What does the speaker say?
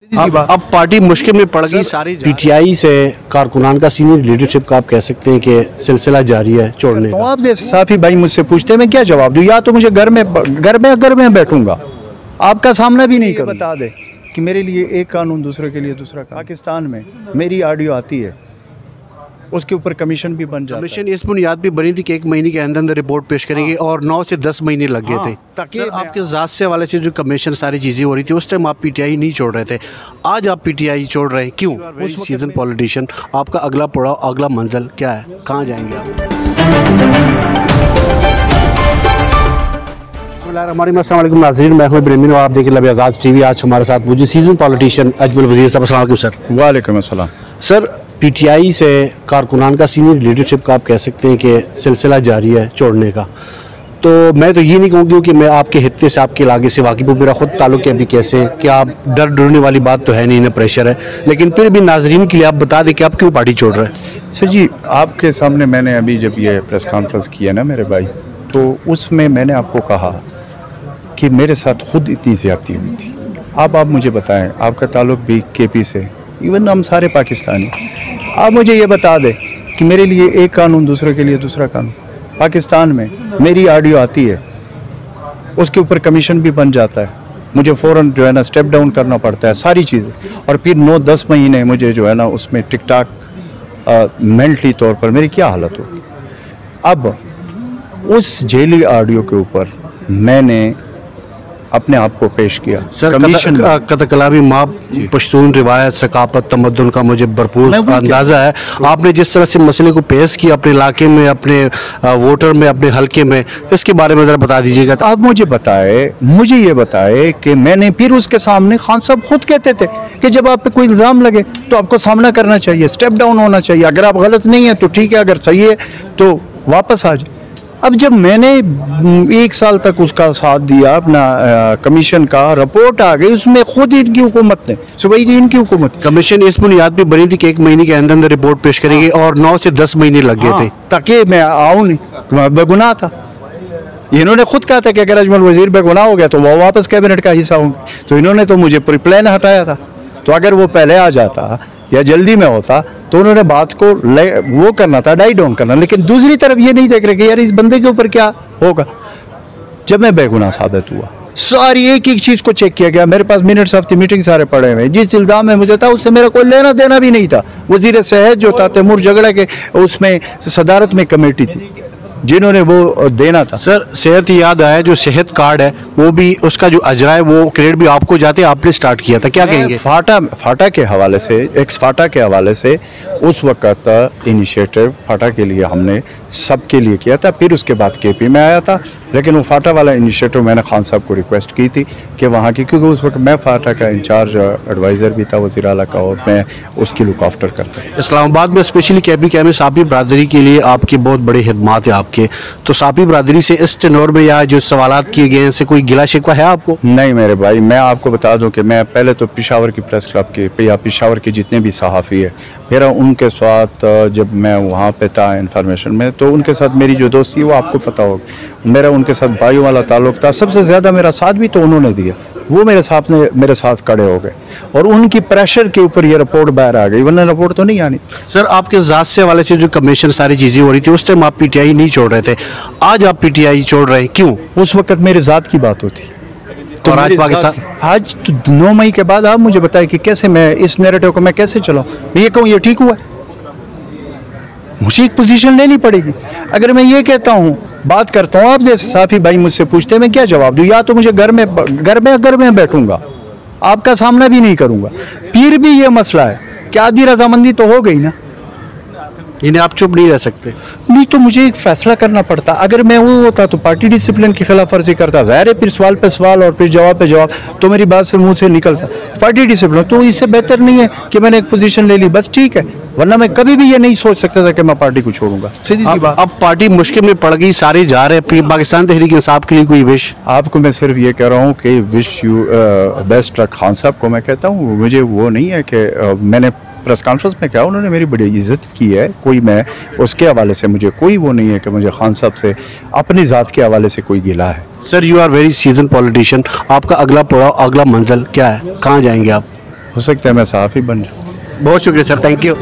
अब पार्टी मुश्किल में पड़ गई सारी। पीटीआई से कारकुनान का सीनियर लीडरशिप का आप कह सकते हैं कि सिलसिला जारी है छोड़ने का। आप जैसे साफी भाई मुझसे पूछते मैं क्या जवाब दूं? या तो मुझे घर में बैठूंगा, आपका सामना भी नहीं कर बता दे कि मेरे लिए एक कानून दूसरे के लिए दूसरा। पाकिस्तान में मेरी ऑडियो आती है, उसके ऊपर कमीशन भी बन जाता है। कमीशन इस बुनियाद भी बनी थी कि 1 महीने के अंदर अंदर रिपोर्ट पेश करेंगे और 9 से 10 महीने लग गए थे। ताकि आपके ज़ात से हवाले से जो कमीशन सारी चीज़ें हो रही थी उस टाइम आप पीटीआई नहीं छोड़ रहे थे, आज आप पीटीआई छोड़ रहे हैं, क्यों? उस सीजन पॉलिटिशियन, आपका अगला पड़ाव, अगला मंजिल क्या है, कहाँ जाएंगे आप? अस्सलामुअलैकुम नाज़रीन, मैं हूं इब्राहिम और आप देख रहे हैं आज़ाद टीवी। आज हमारे साथ मौजूद सीजन पॉलिटिशियन अजमल वज़ीर साहब। अस्सलाम वालेकुम सर। वालेकुम अस्सलाम। सर, पीटीआई से कारकुनान का सीनियर लीडरशिप का आप कह सकते हैं कि सिलसिला जारी है छोड़ने का। तो मैं तो ये नहीं कहूँगी कि मैं आपके हित्ते से, आपके इलाके से वाकिफ़ हूँ, मेरा खुद ताल्लुक है अभी कैसे हैं कि आप डरने वाली बात तो है नहीं, ना प्रेशर है, लेकिन फिर भी नाजरीन के लिए आप बता दें कि आप क्यों पार्टी छोड़ रहे हैं। सर जी, आपके सामने मैंने अभी जब ये प्रेस कॉन्फ्रेंस किया ना मेरे भाई, तो उसमें मैंने आपको कहा कि मेरे साथ खुद इतनी ज़्यादती हुई थी। अब आप मुझे बताएं, आपका ताल्लुक भी केपी से, इवन हम सारे पाकिस्तानी, आप मुझे ये बता दें कि मेरे लिए एक कानून दूसरे के लिए दूसरा कानून। पाकिस्तान में मेरी ऑडियो आती है, उसके ऊपर कमीशन भी बन जाता है, मुझे फ़ौरन जो है ना स्टेप डाउन करना पड़ता है सारी चीज़ें, और फिर 9-10 महीने मुझे जो है ना उसमें टिक टाक मेंटली तौर पर मेरी क्या हालत होगी। अब उस जेली ऑडियो के ऊपर मैंने अपने आप को पेश किया। सर, कतकलामी माँ, पश्तून रिवायत, सकाफत, तमद्दुन का मुझे भरपूर अंदाज़ा है। आपने जिस तरह से मसले को पेश किया अपने इलाके में, अपने वोटर में, अपने हलके में, इसके बारे में ज़रा बता दीजिएगा। आप मुझे ये बताए कि मैंने फिर उसके सामने, खान साहब खुद कहते थे कि जब आप पे कोई इल्ज़ाम लगे तो आपको सामना करना चाहिए, स्टेप डाउन होना चाहिए, अगर आप गलत नहीं है तो ठीक है, अगर सही है तो वापस आ जाए। अब जब मैंने 1 साल तक उसका साथ दिया, अपना कमीशन का रिपोर्ट आ गई, उसमें खुद इनकी हुकूमत ने, सुबह थी इनकी हुकूमत, कमीशन इस बुनियाद पे बनी थी कि 1 महीने के अंदर अंदर रिपोर्ट पेश करेंगे और 9 से 10 महीने लग गए थे ताकि मैं आऊँ नहीं, मैं बेगुनाह था। इन्होंने खुद कहा था कि अगर अजमल वजीर बेगुनाह हो गया तो वो वापस कैबिनेट का हिस्सा होंगे, तो इन्होंने तो मुझे पूरी प्लान हटाया था। तो अगर वो पहले आ जाता या जल्दी में होता तो उन्होंने बात को वो करना था, डाई डाउन करना, लेकिन दूसरी तरफ ये नहीं देख रहे कि यार इस बंदे के ऊपर क्या होगा। जब मैं बेगुनाह साबित हुआ, सारी एक एक चीज़ को चेक किया गया, मेरे पास मिनट्स ऑफ द मीटिंग सारे पड़े हुए, जिस इल्ज़ाम में मुझे था उससे मेरा कोई लेना देना भी नहीं था। वज़ीर सेहत जो था, तैमूर झगड़ा के उसमें सदारत में कमेटी थी जिन्होंने वो देना था। सर, सेहत याद आया, जो सेहत कार्ड है वो भी, उसका जो अजरा है वो क्रेडिट भी आपको जाते, आपने स्टार्ट किया था, क्या कहेंगे? फाटा के हवाले से, एक्स फाटा के हवाले से उस वक्त इनिशिएटिव फाटा के लिए हमने सबके लिए किया था, फिर उसके बाद केपी में आया था, लेकिन वो फाटा वाला इनिशिएटिव मैंने खान साहब को रिक्वेस्ट की थी कि वहाँ की, क्योंकि उस वक्त मैं फाटा का इंचार्ज एडवाइज़र भी था वज़ीर आला का, और मैं उसकी लुक आफ्टर करता। इस्लामाबाद में स्पेशली केपी में साफी बरादरी के लिए आपकी बहुत बड़ी खिदमात है आपके, तो साफी बरादरी से इस टेनोर में या जो सवालात किए गए हैं से कोई गिला शिकवा है आपको? नहीं मेरे भाई, मैं आपको बता दूं कि मैं पहले तो पेशावर की प्रेस क्लब के या पेशावर के जितने भी सहाफ़ी है, फिर उनके साथ जब मैं वहाँ पे था इंफॉर्मेशन में, तो उनके साथ मेरी जो दोस्ती है वो आपको पता होगा, मेरा उनके साथ भाइयों वाला ताल्लुक था। सबसे ज़्यादा मेरा साथ भी तो उन्होंने दिया, वो मेरे साथ खड़े हो गए, और उनकी प्रेशर के ऊपर ये रिपोर्ट बाहर आ गई, वरना रिपोर्ट तो नहीं आनी। सर, आपके ज़ात से हवाले से जो कमीशन सारी चीज़ें हो रही थी उस टाइम आप पीटीआई नहीं छोड़ रहे थे, आज आप पीटीआई छोड़ रहे हैं, क्यों? उस वक्त मेरे ज़ात की बात होती, तो आज पाकिस्तान, आज तो 9 मई के बाद आप मुझे बताएं कि कैसे मैं इस नैरेटिव को मैं कैसे चलाऊं। मैं ये कहूँ ये ठीक हुआ, मुझे एक पोजीशन लेनी पड़ेगी। अगर मैं ये कहता हूँ, बात करता हूँ, आप जैसे साफी भाई मुझसे पूछते मैं क्या जवाब दूं? या तो मुझे घर में बैठूंगा, आपका सामना भी नहीं करूंगा, फिर भी ये मसला है कि आधी रजामंदी तो हो गई ना, इन्हें आप चुप नहीं रह सकते। नहीं तो मुझे एक फैसला करना पड़ता। अगर मैं वो होता तो पार्टी डिसिप्लिन की खिलाफ वर्जी करता, ज़ाहिर है, फिर सवाल पे सवाल और फिर जवाब पे जवाब, तो मेरी बात से मुंह से निकलता पार्टी डिसिप्लिन। तो इससे बेहतर नहीं है कि मैंने एक पोजीशन ले ली, बस ठीक है, वरना मैं कभी भी ये नहीं सोच सकता था कि मैं पार्टी को छोड़ूंगा। सीधी सी बात। अब पार्टी मुश्किल में पड़ गई, सारे जा रहे हैं, पाकिस्तान तहरीक इंसाफ के लिए कोई विश? आपको मैं सिर्फ ये कह रहा हूँ कि wish you best luck Khan साहब को मैं कहता हूँ। मुझे वो नहीं है कि मैंने प्रेस कॉन्फ्रेंस में क्या, उन्होंने मेरी बड़ी इज्जत की है, कोई मैं उसके हवाले से मुझे कोई वो नहीं है कि मुझे खान साहब से अपनी ज़ात के हवाले से कोई गिला है। Sir, you are very seasoned politician, आपका अगला पड़ाव, अगला मंजिल क्या है, कहाँ जाएंगे आप? हो सकता है मैं सहाफ़ी बन जाऊँ। बहुत शुक्रिया सर, थैंक यू।